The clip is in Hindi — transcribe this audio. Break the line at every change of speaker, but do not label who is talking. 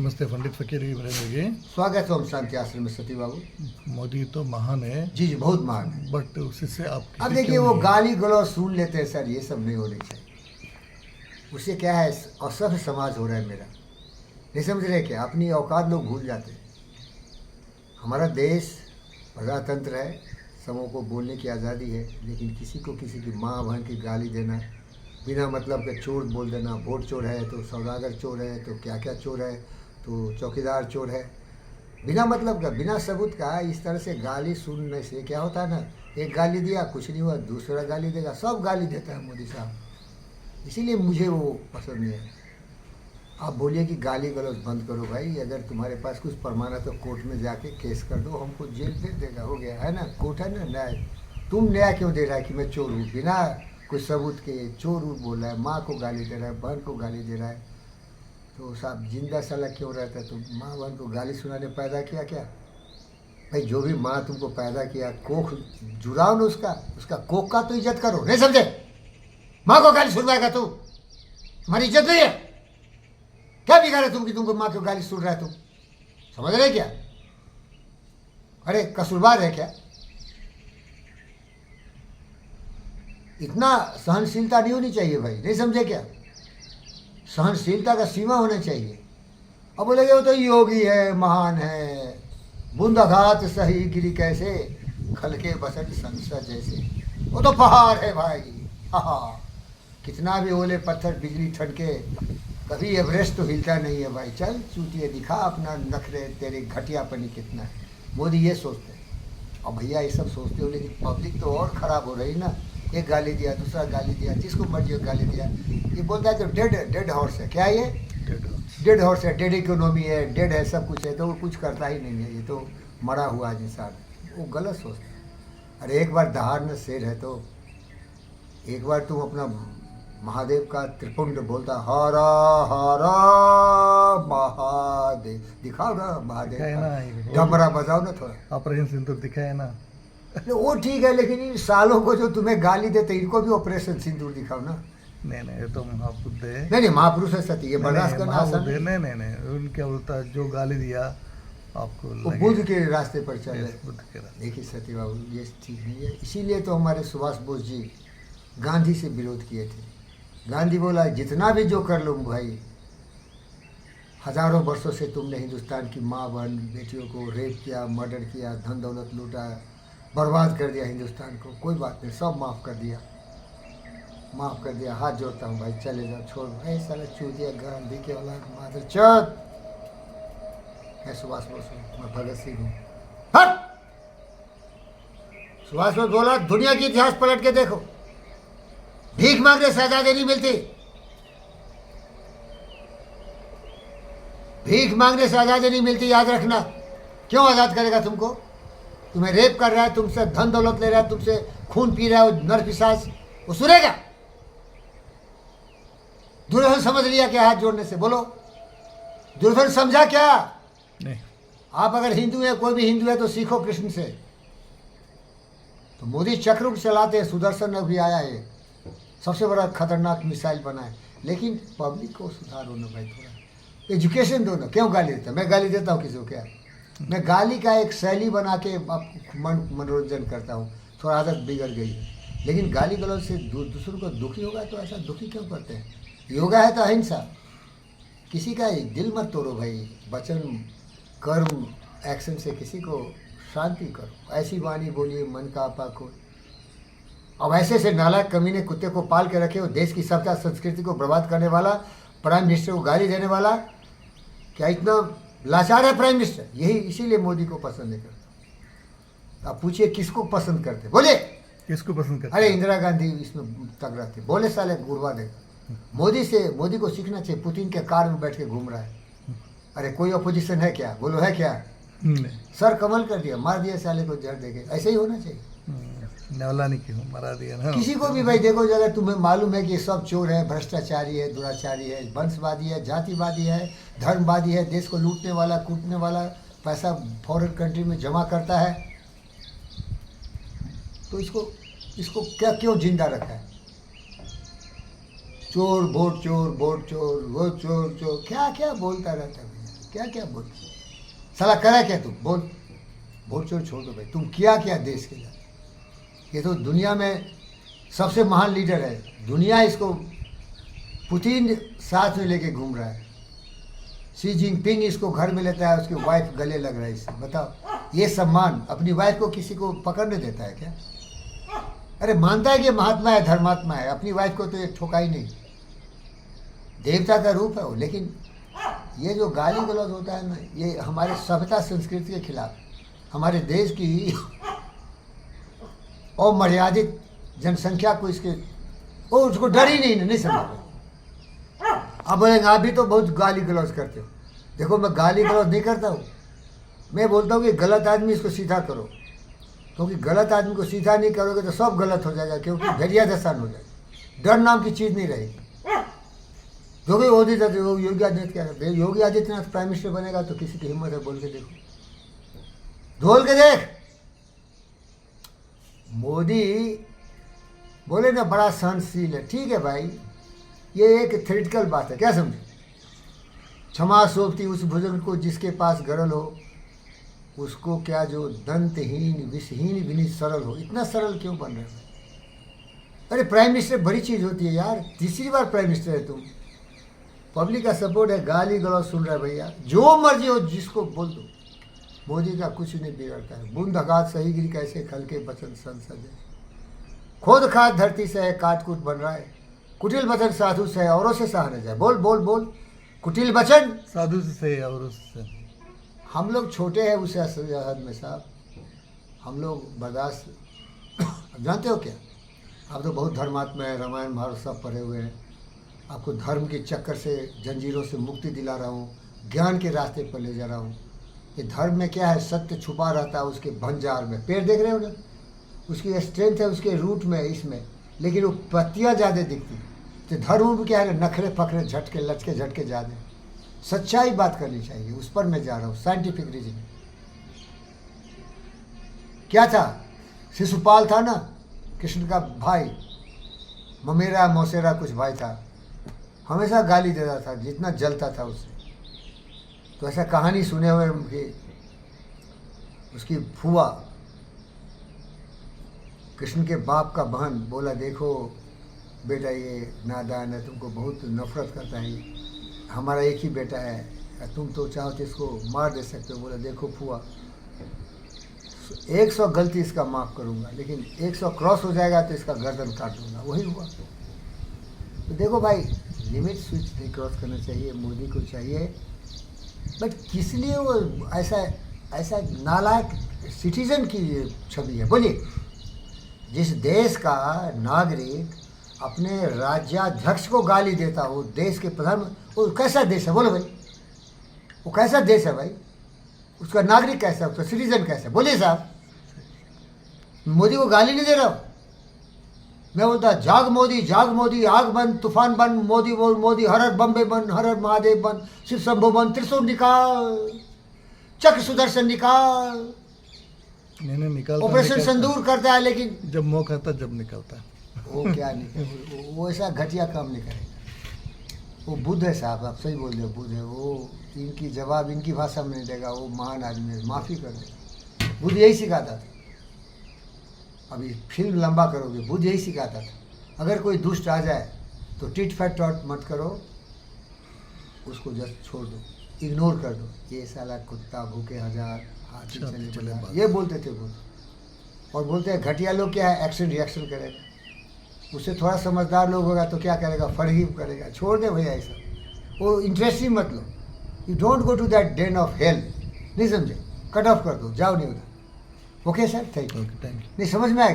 नमस्ते पंडित फकीर वीरेंद्र जी।
स्वागत है ओम शांति आश्रम में सती बाबू।
मोदी तो महान है
जी जी बहुत महान।
बट उससे आप
अब देखिए वो गाली गलौज सुन लेते हैं सर, ये सब नहीं होने चाहिए। उससे क्या है, असभ्य समाज हो रहा है मेरा, नहीं समझ रहे क्या? अपनी औकात लोग भूल जाते हैं। हमारा देश प्रजातंत्र है, सबों को बोलने की आज़ादी है, लेकिन किसी को किसी की माँ बहन की गाली देना, बिना मतलब के चोर बोल देना, वोट चोर है तो सौदागर चोर है तो क्या क्या चोर है तो चौकीदार चोर है, बिना मतलब का बिना सबूत का इस तरह से गाली सुनने से क्या होता है ना, एक गाली दिया कुछ नहीं हुआ, दूसरा गाली देगा, सब गाली देता है मोदी साहब। इसीलिए मुझे वो पसंद नहीं है। आप बोलिए कि गाली गलौज बंद करो भाई, अगर तुम्हारे पास कुछ प्रमाण है तो कोर्ट में जाके केस कर दो, हमको जेल भेज देगा, हो गया है ना, कोर्ट है ना न्याय। तुम न्याय क्यों दे रहा है कि मैं चोर हूँ, बिना कोई सबूत के चोर बोल रहा है, माँ को गाली दे रहा है, बहन को गाली दे रहा है, तो साहब जिंदा साला क्यों रहता है? तो माँ बहन को गाली सुनाने पैदा किया क्या भाई? जो भी माँ तुमको पैदा किया, कोख जुड़ाओ ना उसका कोख का तो इज्जत करो, नहीं समझे? माँ को गाली सुनवाएगा तू, तुम्हारी इज्जत नहीं है क्या? बिगाड़े तुम कि तुमको माँ को गाली सुन रहा है? तुम समझ रहे क्या? अरे कसूरवार है क्या? इतना सहनशीलता नहीं होनी चाहिए भाई, नहीं समझे क्या? सहनशीलता का सीमा होना चाहिए। अब बोलेगे वो तो योगी है, महान है, बूंदाघात सही गिरी कैसे, खलके बसट संसद जैसे, वो तो पहाड़ है भाई। हाँ, कितना भी ओले पत्थर बिजली ठनके, कभी एवरेस्ट तो हिलता नहीं है भाई। चल चूतिए, दिखा अपना नखरे, तेरे घटियापनी कितना है। मोदी ये सोचते हैं, और भैया ये सब सोचते हो, लेकिन पब्लिक तो और ख़राब हो रही ना। एक गाली दिया, दूसरा गाली दिया, जिसको मर्जी गाली दिया। ये बोलता है तो डेड हॉर्स है क्या? ये डेड हॉर्स है, डेड इकोनॉमी है, डेड है, सब कुछ है, तो वो कुछ करता ही नहीं है, ये तो मरा हुआ इंसान। वो गलत सोचते हैं। अरे एक बार दहाड़ में शेर है तो एक बार तुम अपना महादेव का त्रिपुंड बोलता, हरा हरा महादेव, दिखाओ ना महादेव, डमरा बजाओ ना थोड़ा,
ऑपरेशन सिंदूर दिखाए ना।
वो ठीक है, लेकिन इन सालों को जो तुम्हें गाली देते इनको भी ऑपरेशन सिंदूर दिखाओ ना।
नहीं ये तो महाबुद्ध है।
नहीं महापुरुष है सती, ये बर्दाश्त करना आसान है।
नहीं उनके बोलता जो गाली दिया आपको
वो बुद्ध के रास्ते पर चल रहे।
बुद्ध के रास्ते।
देखिए सती बाबू, ये ठीक नहीं है। इसीलिए तो हमारे सुभाष बोस जी गांधी से विरोध किए थे। गांधी बोला जितना भी जो कर लो भाई, हजारों वर्षों से तुमने हिंदुस्तान की माँ बहन बेटियों को रेप किया, मर्डर किया, धन दौलत लूटा, बर्बाद कर दिया हिंदुस्तान को, कोई बात नहीं, सब माफ़ कर दिया, माफ़ कर दिया, हाथ जोड़ता हूँ भाई, चले जाओ, छोड़ भाई, साला चूतिया गांधी के औलाद मादर चौथ। मैं सुभाष बोस हूँ, मैं भगत सिंह हूँ। हट! सुभाष बोस बोला दुनिया की इतिहास पलट के देखो, भीख मांगने से आजादी नहीं मिलती, भीख मांगने से आजादी नहीं मिलती, याद रखना। क्यों आज़ाद करेगा तुमको? तुम्हें रेप कर रहा है, तुमसे धन दौलत ले रहा है, तुमसे खून पी रहा है, नर पिशाच, वो सुनेगा? दुर्योधन समझ लिया क्या हाथ जोड़ने से? बोलो, दुर्योधन समझा क्या?
नहीं।
आप अगर हिंदू है, कोई भी हिंदू है, तो सीखो कृष्ण से। तो मोदी चक्र चलाते हैं, सुदर्शन अभी आया है, सबसे बड़ा खतरनाक मिसाइल बना है। लेकिन पब्लिक को सुधारो ना भाई, थोड़ा एजुकेशन दो ना। क्यों गाली देता? मैं गाली देता हूँ किसी को क्या? मैं गाली का एक शैली बना के मनोरंजन करता हूँ, थोड़ा आदत बिगड़ गई है। लेकिन गाली गलौज से दूसरों को दुखी होगा तो ऐसा दुखी क्यों करते हैं? योगा है तो अहिंसा, किसी का दिल मत तोड़ो भाई, वचन कर्म एक्शन से किसी को शांति करो। ऐसी वाणी बोलिए मन का आपा को। अब ऐसे से नालायक कमीने कुत्ते को पाल के रखे हो, देश की सभ्यता संस्कृति को बर्बाद करने वाला, प्राइम मिनिस्टर को गाली देने वाला, क्या इतना लाचार है प्राइम मिनिस्टर? यही इसीलिए मोदी को पसंद नहीं करता। आप पूछिए किसको पसंद करते, बोले
किसको पसंद करते?
अरे इंदिरा गांधी इसमें तगड़ा थे, बोले साले गुरवा देगा। मोदी को सीखना चाहिए। पुतिन के कार में बैठ के घूम रहा है। अरे कोई अपोजिशन है क्या? बोलो है क्या? सर कमल कर दिया, मार दिया साले को जड़ देके। ऐसे ही होना चाहिए।
नवला नहीं क्यों मरा दिया ना
किसी को भी भाई। देखो अगर तुम्हें मालूम है कि सब चोर है, भ्रष्टाचारी है, दुराचारी है, वंशवादी है, जातिवादी है, धर्मवादी है, देश को लूटने वाला, कूटने वाला, पैसा फॉरेन कंट्री में जमा करता है, तो इसको क्या क्यों जिंदा रखा है? चोर वोट चोर, वो चोर क्या क्या बोलता रहता है भैया। क्या क्या बोल, साला करा क्या तुम, बोल, बोल छोड़ दो भाई, तुम किया क्या देश के लिए। ये तो दुनिया में सबसे महान लीडर है, दुनिया इसको पुतिन साथ में लेके घूम रहा है, शी जिनपिंग इसको घर में लेता है, उसकी वाइफ गले लग रहा है इससे। बताओ, ये सम्मान अपनी वाइफ को किसी को पकड़ने देता है क्या? अरे मानता है कि महात्मा है, धर्मात्मा है, अपनी वाइफ को तो ये ठोका ही नहीं, देवता का रूप है वो। लेकिन ये जो गाली गलौज होता है ना, ये हमारे सभ्यता संस्कृति के खिलाफ, हमारे देश की अमर्यादित जनसंख्या को इसके, वो उसको डर ही नहीं समझ। अब बोलेंगे आप भी तो बहुत गाली गलौज करते हो। देखो, मैं गाली गलौज नहीं करता हूँ, मैं बोलता हूँ कि गलत आदमी इसको सीधा करो, क्योंकि गलत आदमी को सीधा नहीं करोगे तो सब गलत हो जाएगा, क्योंकि भेड़िया दसान हो जाएगी, डर नाम की चीज़ नहीं रहेगी। जो भी योगी आदित्यनाथ क्या करते, योगी आदित्यनाथ प्राइम मिनिस्टर बनेगा तो किसी की हिम्मत है, बोल के देखो, ढोल के देख। मोदी बोले ना बड़ा सहनशील है, ठीक है भाई, ये एक थ्योरेटिकल बात है, क्या समझे। क्षमा सोचती उस भुजंग को जिसके पास गरल हो, उसको क्या जो दंतहीन विषहीन विनीत सरल हो। इतना सरल क्यों बन रहे हो? अरे प्राइम मिनिस्टर बड़ी चीज़ होती है यार, तीसरी बार प्राइम मिनिस्टर है तुम, पब्लिक का सपोर्ट है, गाली गलौज सुन रहा है भैया, जो मर्जी हो जिसको बोल दो, मोदी का कुछ नहीं बिगड़ता है। बूंद घात सही गिरी कैसे खल के बचन संसद, खोद खाद धरती से है काट कूट बन रहा है, कुटिल वचन साधु से औरों से सहा न जाए। बोल बोल बोल, कुटिल वचन
साधु से सही है और उससे
हम लोग छोटे हैं उसे हद में साहब, हम लोग बर्दाश्त जानते हो क्या, आप तो बहुत धर्मात्मा है, रामायण महाभारत सब पढ़े हुए हैं, आपको धर्म के चक्कर से जंजीरों से मुक्ति दिला रहा हूँ, ज्ञान के रास्ते पर ले जा रहा हूँ। ये धर्म में क्या है, सत्य छुपा रहता है उसके भंजार में, पेड़ देख रहे हो ना, उसकी स्ट्रेंथ है उसके रूट में, इसमें, लेकिन वो पत्तियाँ ज़्यादा दिखती। तो धर्म में क्या है, नखरे फखरे झटके लचके झटके ज़्यादा। सच्चाई बात करनी चाहिए, उस पर मैं जा रहा हूँ, साइंटिफिक रीजन। क्या था, शिशुपाल था ना, कृष्ण का भाई, ममेरा मौसेरा कुछ भाई था, हमेशा गाली देता था, जितना जलता था उससे। तो ऐसा कहानी सुने हुए उनकी, उसकी फुआ कृष्ण के बाप का बहन बोला, देखो बेटा ये नादान है, तुमको बहुत नफरत करता है, हमारा एक ही बेटा है, तुम तो चाहो तो इसको मार दे सकते हो। बोला देखो फुआ, 100 गलती इसका माफ़ करूंगा, लेकिन 100 क्रॉस हो जाएगा तो इसका गर्दन काट दूंगा। वही हुआ। तो देखो भाई, लिमिट स्विच नहीं क्रॉस करना चाहिए, मोदी को चाहिए, बट किस लिए वो ऐसा नालायक सिटीजन की छवि है। बोलिए, जिस देश का नागरिक अपने राज्याध्यक्ष को गाली देता हो, देश के प्रधान, वो कैसा देश है? बोलो भाई, वो कैसा देश है भाई? उसका नागरिक कैसा है, उसका सिटीजन कैसा है? बोलिए साहब, मोदी को गाली नहीं दे रहा हूँ मैं, बोलता जाग मोदी, आग बन, तूफान बन, मोदी बोल मोदी, हर हर बम्बे बन, हर हर महादेव बन, शिव शंभो बन, त्रिशूल निकाल, चक्र सुदर्शन निकाल।
नहीं निकालता,
ऑपरेशन संदूर करता है, लेकिन
जब मौका आता जब निकलता है।
वो क्या नहीं, वो ऐसा घटिया काम नहीं करेगा। वो बुद्ध है साहब, आप सही बोल रहे हो, बुद्ध है वो, इनकी जवाब इनकी भाषा में नहीं देगा, वो महान आदमी है, माफ़ी कर देगा। बुद्ध यही सिखाता था, अभी फिल्म लंबा करोगे, बुद्ध यही सिखाता था, अगर कोई दुष्ट आ जाए तो टिट फैट टॉट मत करो, उसको जस्ट छोड़ दो, इग्नोर कर दो, ये साला कुत्ता भूखे हजार, हाथी चले, ये बोलते थे बुद्ध। और बोलते हैं घटिया लोग क्या है, एक्शन रिएक्शन करेगा, उससे थोड़ा समझदार लोग होगा तो क्या करेगा, फरहीब करेगा। छोड़ दे भैया ऐसा, वो इंटरेस्ट ही मत लो, you don't go to that den of hell, नहीं समझे, कट ऑफ कर दो, जाओ नहीं उधर। Okay sir, thank you.
Thank you.
नहीं समझ में आया?